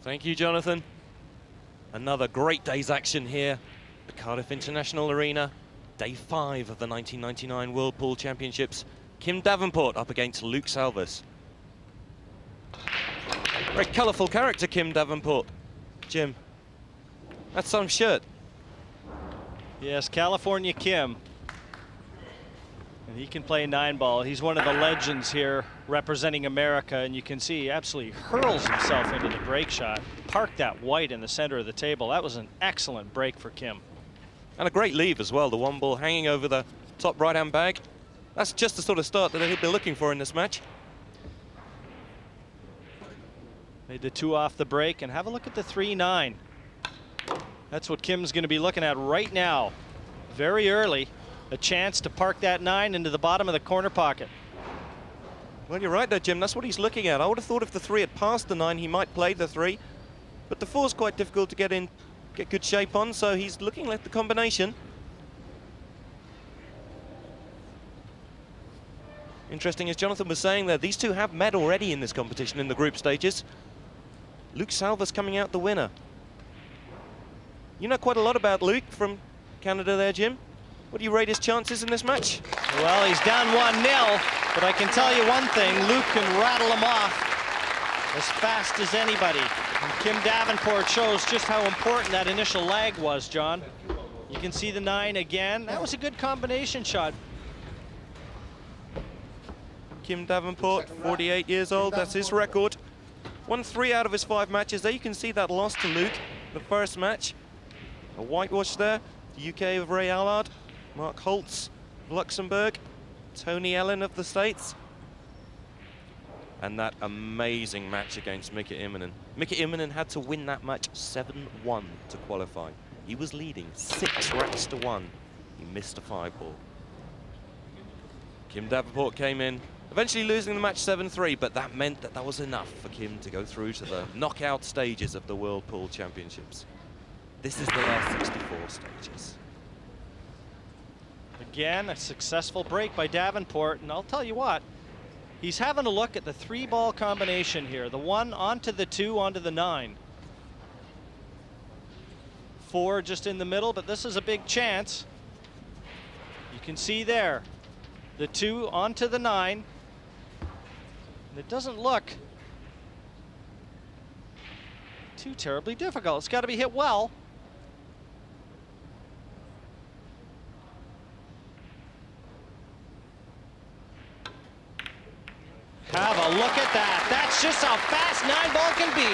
Thank you, Jonathan. Another great day's action here at Cardiff International Arena. Day 5 of the 1999 World Pool Championships. Kim Davenport up against Luc Salvas. Very colourful character, Kim Davenport. Jim, that's some shirt. Yes, California Kim. And he can play 9-ball. He's one of the legends here representing America, and you can see he absolutely hurls himself into the break shot. Parked that white in the center of the table. That was an excellent break for Kim. And a great leave as well, the 1-ball hanging over the top right-hand bag. That's just the sort of start that he'll be looking for in this match. Made the 2 off the break, and have a look at the 3-9. That's what Kim's going to be looking at right now. Very early, a chance to park that 9 into the bottom of the corner pocket. Well, you're right there, Jim. That's what he's looking at. I would have thought if the 3 had passed the 9, he might play the 3. But the 4's quite difficult to get good shape on, so he's looking at the combination. Interesting, as Jonathan was saying there, these two have met already in this competition in the group stages. Luc Salvas coming out the winner. You know quite a lot about Luc from Canada there, Jim. What do you rate his chances in this match? Well, he's down 1-0, but I can tell you one thing, Luc can rattle him off as fast as anybody. And Kim Davenport shows just how important that initial lag was, John. You can see the 9 again. That was a good combination shot. Kim Davenport, 48 years old, that's his record. Won 3 out of his 5 matches. There you can see that loss to Luc, the first match. A whitewash there, the UK of Ray Allard, Mark Holtz of Luxembourg, Tony Ellen of the States. And that amazing match against Mika Immonen. Mika Immonen had to win that match 7-1 to qualify. He was leading 6 racks to 1. He missed a 5-ball. Kim Davenport came in, eventually losing the match 7-3, but that meant that was enough for Kim to go through to the knockout stages of the World Pool Championships. This is the last 64 stages. Again, a successful break by Davenport, and I'll tell you what, he's having a look at the 3-ball combination here. The 1 onto the 2, onto the 9. 4 just in the middle, but this is a big chance. You can see there, the 2 onto the 9. And it doesn't look too terribly difficult. It's got to be hit well. Have a look at that. That's just how fast 9-ball can be.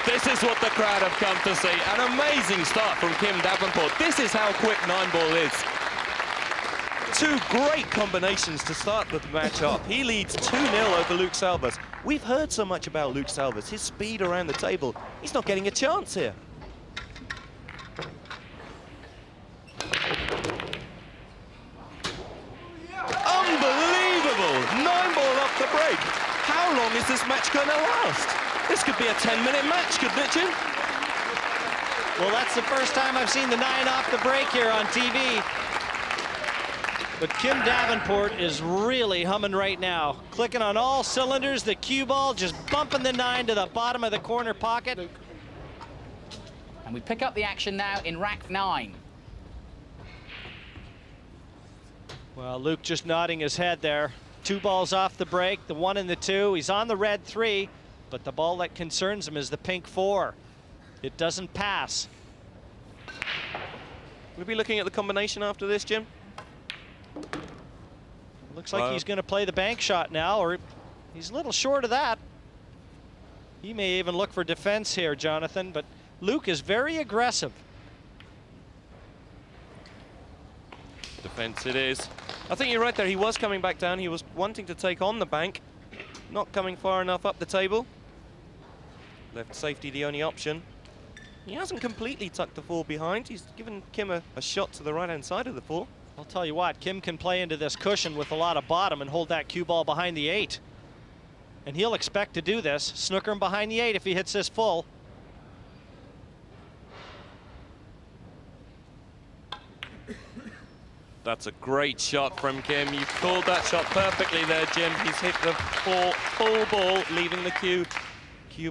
This is what the crowd have come to see. An amazing start from Kim Davenport. This is how quick 9-ball is. 2 great combinations to start the match up. He leads 2-0 over Luc Salvas. We've heard so much about Luc Salvas, his speed around the table. He's not getting a chance here. Unbelievable! 9-ball off the break. How long is this match going to last? This could be a 10-minute match, couldn't it, Jim? Well, that's the first time I've seen the 9 off the break here on TV. But Kim Davenport is really humming right now. Clicking on all cylinders, the cue ball just bumping the 9 to the bottom of the corner pocket. And we pick up the action now in rack 9. Well, Luc just nodding his head there. 2 balls off the break, the 1 and the 2. He's on the red 3, but the ball that concerns him is the pink 4. It doesn't pass. We'll be looking at the combination after this, Jim. Looks like he's going to play the bank shot now, or he's a little short of that. He may even look for defense here, Jonathan, but Luc is very aggressive. Defense it is. I think you're right there. He was coming back down. He was wanting to take on the bank, not coming far enough up the table. Left safety the only option. He hasn't completely tucked the 4 behind. He's given Kim a shot to the right-hand side of the 4. I'll tell you what, Kim can play into this cushion with a lot of bottom and hold that cue ball behind the 8. And he'll expect to do this. Snooker him behind the 8 if he hits this full. That's a great shot from Kim. You called that shot perfectly there, Jim. He's hit the full ball, leaving the cue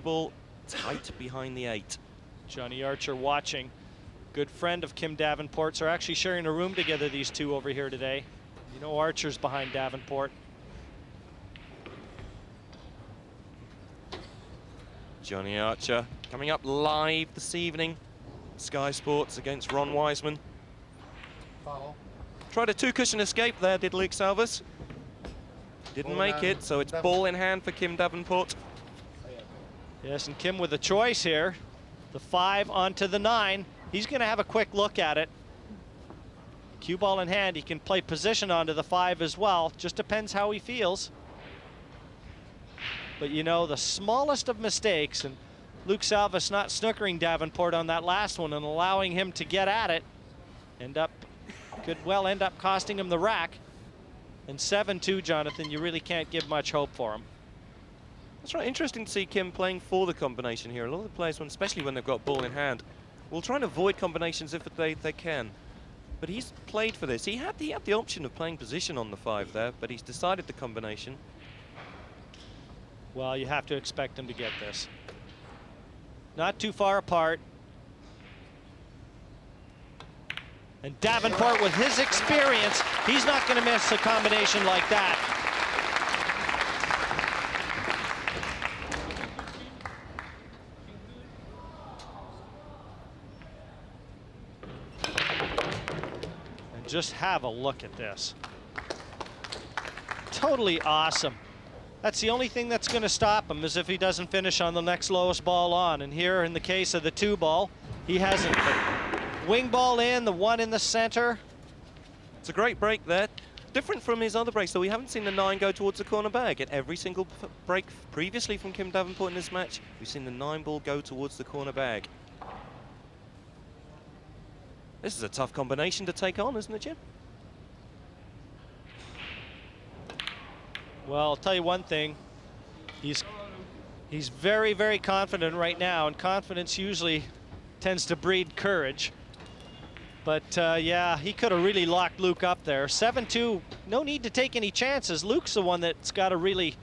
ball tight behind the 8. Johnny Archer watching. Good friend of Kim Davenport's. Are actually sharing a room together, these two over here today. You know Archer's behind Davenport. Johnny Archer coming up live this evening. Sky Sports against Ron Wiseman. Foul. Tried a 2-cushion escape there, did Luc Salvas. Didn't make it, so it's ball in hand for Kim Davenport. Yes, and Kim with a choice here. The 5 onto the 9. He's going to have a quick look at it. Cue ball in hand, he can play position onto the 5 as well. Just depends how he feels. But you know, the smallest of mistakes, and Luc Salvas not snookering Davenport on that last one and allowing him to get at it, could well end up costing him the rack. And 7-2, Jonathan, you really can't give much hope for him. That's right, interesting to see Kim playing for the combination here. A lot of the players, especially when they've got ball in hand, will try and avoid combinations if they can. But he's played for this. He had the option of playing position on the 5 there, but he's decided the combination. Well, you have to expect him to get this. Not too far apart. And Davenport, with his experience, he's not going to miss a combination like that. And just have a look at this. Totally awesome. That's the only thing that's going to stop him, is if he doesn't finish on the next lowest ball on. And here, in the case of the 2 ball, he hasn't. Wing ball in, the 1 in the center. It's a great break there. Different from his other breaks, though. We haven't seen the 9 go towards the corner bag. At every single break previously from Kim Davenport in this match, we've seen the 9 ball go towards the corner bag. This is a tough combination to take on, isn't it, Jim? Well, I'll tell you one thing. He's very, very confident right now, and confidence usually tends to breed courage. But yeah, he could have really locked Luc up there. 7-2, no need to take any chances. Luc's the one that's got to really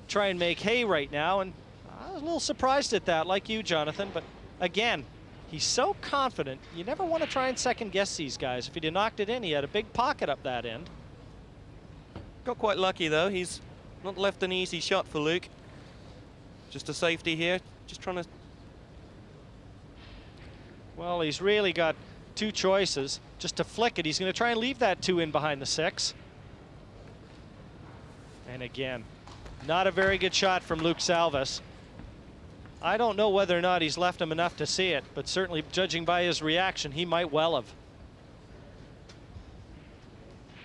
try and make hay right now, and I was a little surprised at that, like you, Jonathan. But again, he's so confident. You never want to try and second guess these guys. If he'd have knocked it in, he had a big pocket up that end. Got quite lucky, though. He's not left an easy shot for Luc. Just a safety here. Just trying to... Well, he's really got 2 choices. Just to flick it, he's going to try and leave that 2 in behind the 6. And again, not a very good shot from Luc Salvas. I don't know whether or not he's left him enough to see it, but certainly judging by his reaction, he might well have.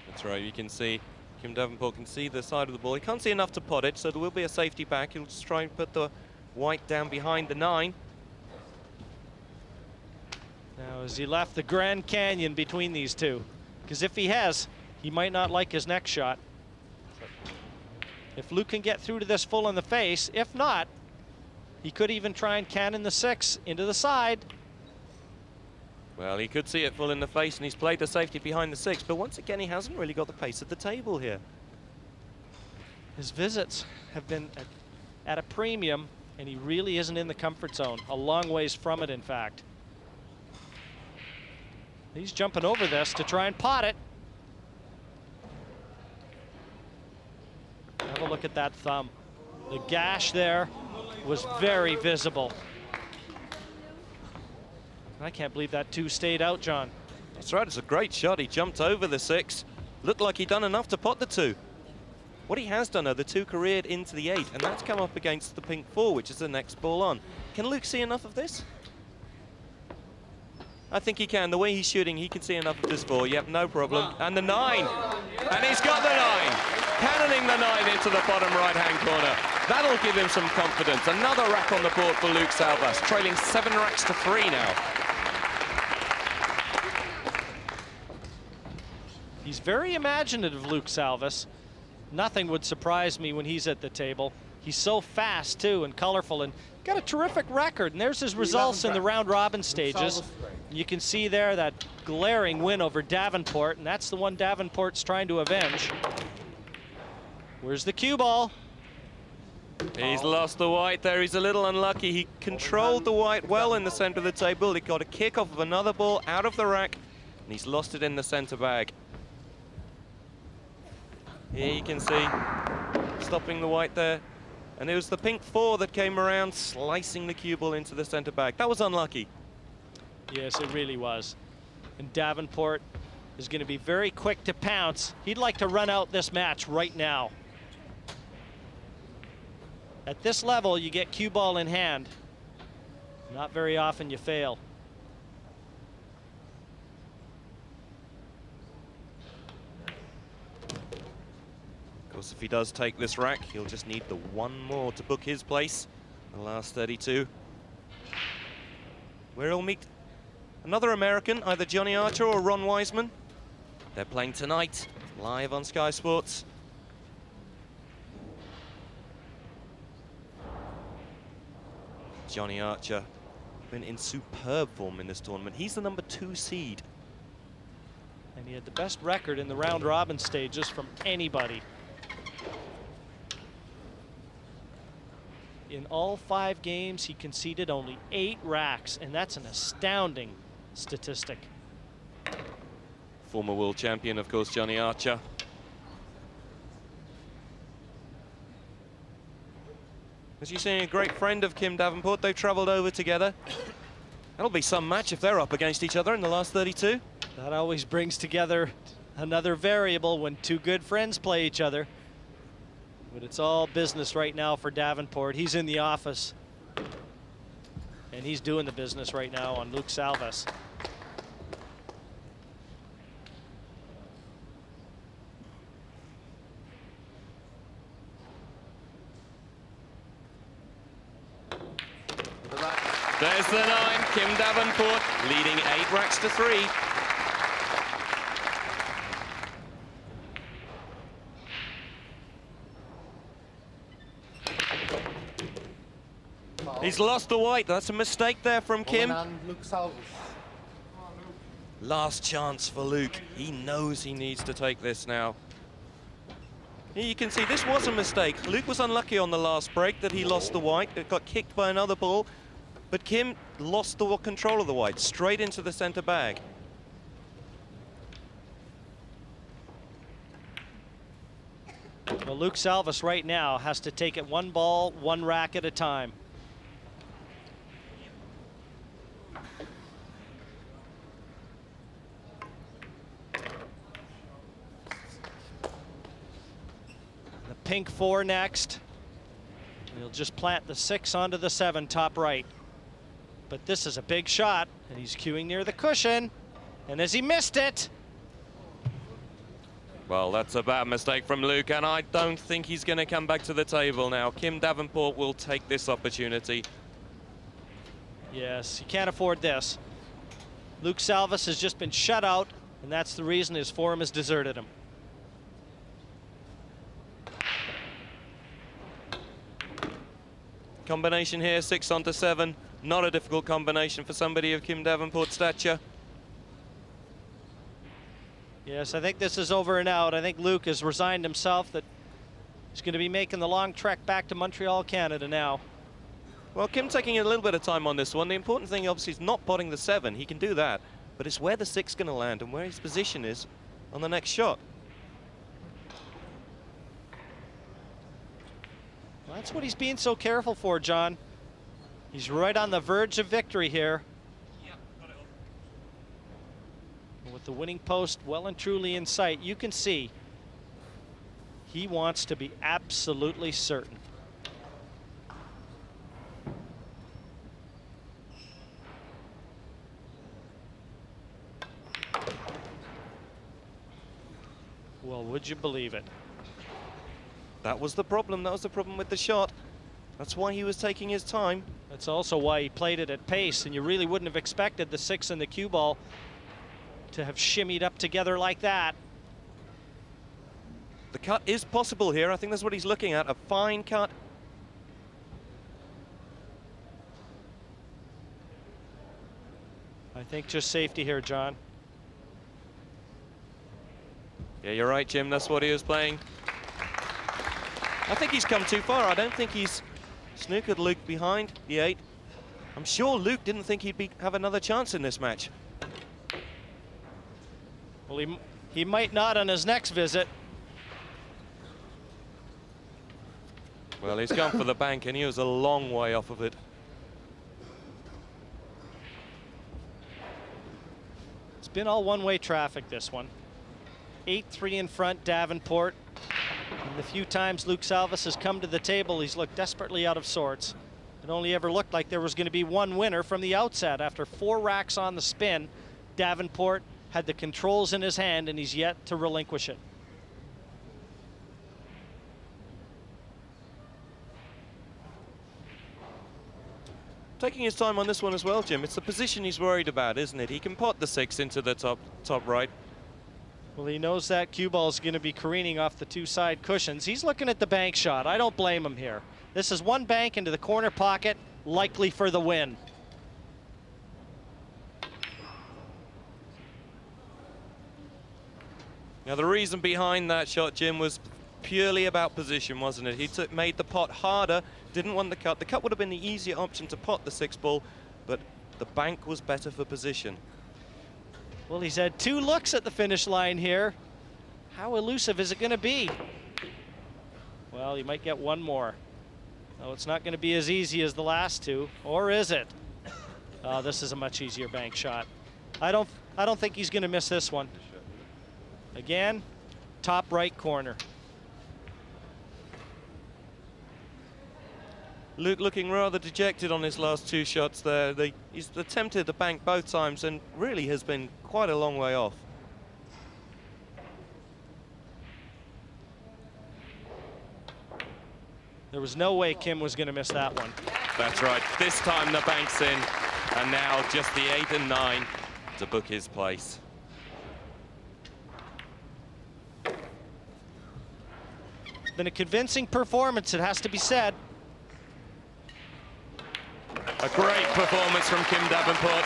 That's right, you can see Kim Davenport can see the side of the ball. He can't see enough to pot it, so there will be a safety back. He'll just try and put the white down behind the 9. Now, has he left the Grand Canyon between these two? Because if he has, he might not like his next shot. If Luc can get through to this full in the face, if not, he could even try and cannon the 6 into the side. Well, he could see it full in the face, and he's played the safety behind the 6, but once again, he hasn't really got the pace at the table here. His visits have been at a premium, and he really isn't in the comfort zone. A long ways from it, in fact. He's jumping over this to try and pot it. Have a look at that thumb. The gash there was very visible. I can't believe that 2 stayed out, John. That's right, it's a great shot. He jumped over the 6. Looked like he'd done enough to pot the 2. What he has done, though, the 2 careered into the 8, and that's come up against the pink 4, which is the next ball on. Can Luc see enough of this? I think he can. The way he's shooting, he can see enough of this 4. Yep, no problem. And the 9. And he's got the 9. Cannoning the 9 into the bottom right-hand corner. That'll give him some confidence. Another rack on the board for Luc Salvas, trailing 7 racks to 3 now. He's very imaginative, Luc Salvas. Nothing would surprise me when he's at the table. He's so fast, too, and colorful, and got a terrific record. And there's his results in the round-robin stages. You can see there that glaring win over Davenport, and that's the one Davenport's trying to avenge. Where's the cue ball? He's lost the white there. He's a little unlucky. He controlled the white well in the center of the table. He got a kick off of another ball out of the rack, and he's lost it in the center bag. Here you can see stopping the white there. And it was the pink 4 that came around, slicing the cue ball into the center bag. That was unlucky. Yes, it really was. And Davenport is going to be very quick to pounce. He'd like to run out this match right now. At this level, you get cue ball in hand. Not very often you fail. Of course, if he does take this rack, he'll just need the one more to book his place. The last 32. Where he'll meet another American, either Johnny Archer or Ron Wiseman. They're playing tonight, live on Sky Sports. Johnny Archer been in superb form in this tournament. He's the #2 seed. And he had the best record in the round robin stages from anybody. In all 5 games, he conceded only 8 racks, and that's an astounding statistic. Former world champion, of course, Johnny Archer. As you're seeing, a great friend of Kim Davenport. They've traveled over together. That'll be some match if they're up against each other in the last 32. That always brings together another variable when 2 good friends play each other. But it's all business right now for Davenport. He's in the office. And he's doing the business right now on Luc Salvas. There's the 9, Kim Davenport leading 8 racks to 3. He's lost the white. That's a mistake there from Kim. Luc Salvas. Last chance for Luke. He knows he needs to take this now. Here you can see this was a mistake. Luke was unlucky on the last break that he lost the white. It got kicked by another ball. But Kim lost the control of the white straight into the center bag. Well, Luc Salvas right now has to take it 1 ball, 1 rack at a time. The pink 4 next. He'll just plant the 6 onto the 7 top right. But this is a big shot, and he's cueing near the cushion. And as he missed it. Well, that's a bad mistake from Luke, and I don't think he's going to come back to the table now. Kim Davenport will take this opportunity. Yes, he can't afford this. Luc Salvas has just been shut out, and that's the reason his form has deserted him. Combination here, 6 onto 7. Not a difficult combination for somebody of Kim Davenport's stature. Yes, I think this is over and out. I think Luc has resigned himself that he's going to be making the long trek back to Montreal, Canada now. Well, Kim taking a little bit of time on this one. The important thing, obviously, is not potting the 7. He can do that. But it's where the 6 is going to land and where his position is on the next shot. Well, that's what he's being so careful for, John. He's right on the verge of victory here. With the winning post well and truly in sight, you can see he wants to be absolutely certain. Well, would you believe it? That was the problem. That was the problem with the shot. That's why he was taking his time. That's also why he played it at pace, and you really wouldn't have expected the 6 and the cue ball to have shimmied up together like that. The cut is possible here. I think that's what he's looking at, a fine cut. I think just safety here, John. Yeah, you're right, Jim. That's what he was playing. I think he's come too far. I don't think he's snookered Luc behind the 8. I'm sure Luc didn't think he'd have another chance in this match. Well, he might not on his next visit. Well, he's gone for the bank, and he was a long way off of it. It's been all one-way traffic, this one. 8-3 in front, Davenport. And the few times Luc Salvas has come to the table, he's looked desperately out of sorts. It only ever looked like there was going to be one winner from the outset. After 4 racks on the spin, Davenport had the controls in his hand, and he's yet to relinquish it. Taking his time on this one as well, Jim. It's the position he's worried about, isn't it? He can pot the 6 into the top right. Well, he knows that cue ball is going to be careening off the 2 side cushions. He's looking at the bank shot. I don't blame him here. This is one bank into the corner pocket, likely for the win. Now, the reason behind that shot, Jim, was purely about position, wasn't it? He made the pot harder, didn't want the cut. The cut would have been the easier option to pot the 6 ball, but the bank was better for position. Well, he's had 2 looks at the finish line here. How elusive is it going to be? Well, he might get one more. No, it's not going to be as easy as the last 2, or is it? Oh, this is a much easier bank shot. I don't think he's going to miss this one. Again, top right corner. Luc looking rather dejected on his last 2 shots there. He's attempted the bank both times and really has been quite a long way off. There was no way Kim was going to miss that one. That's right. This time the bank's in, and now just the 8 and 9 to book his place. Been a convincing performance, it has to be said. A great performance from Kim Davenport.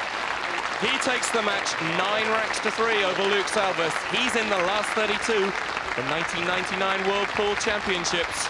He takes the match 9 racks to 3 over Luc Salvas. He's in the last 32, the 1999 World Pool Championships.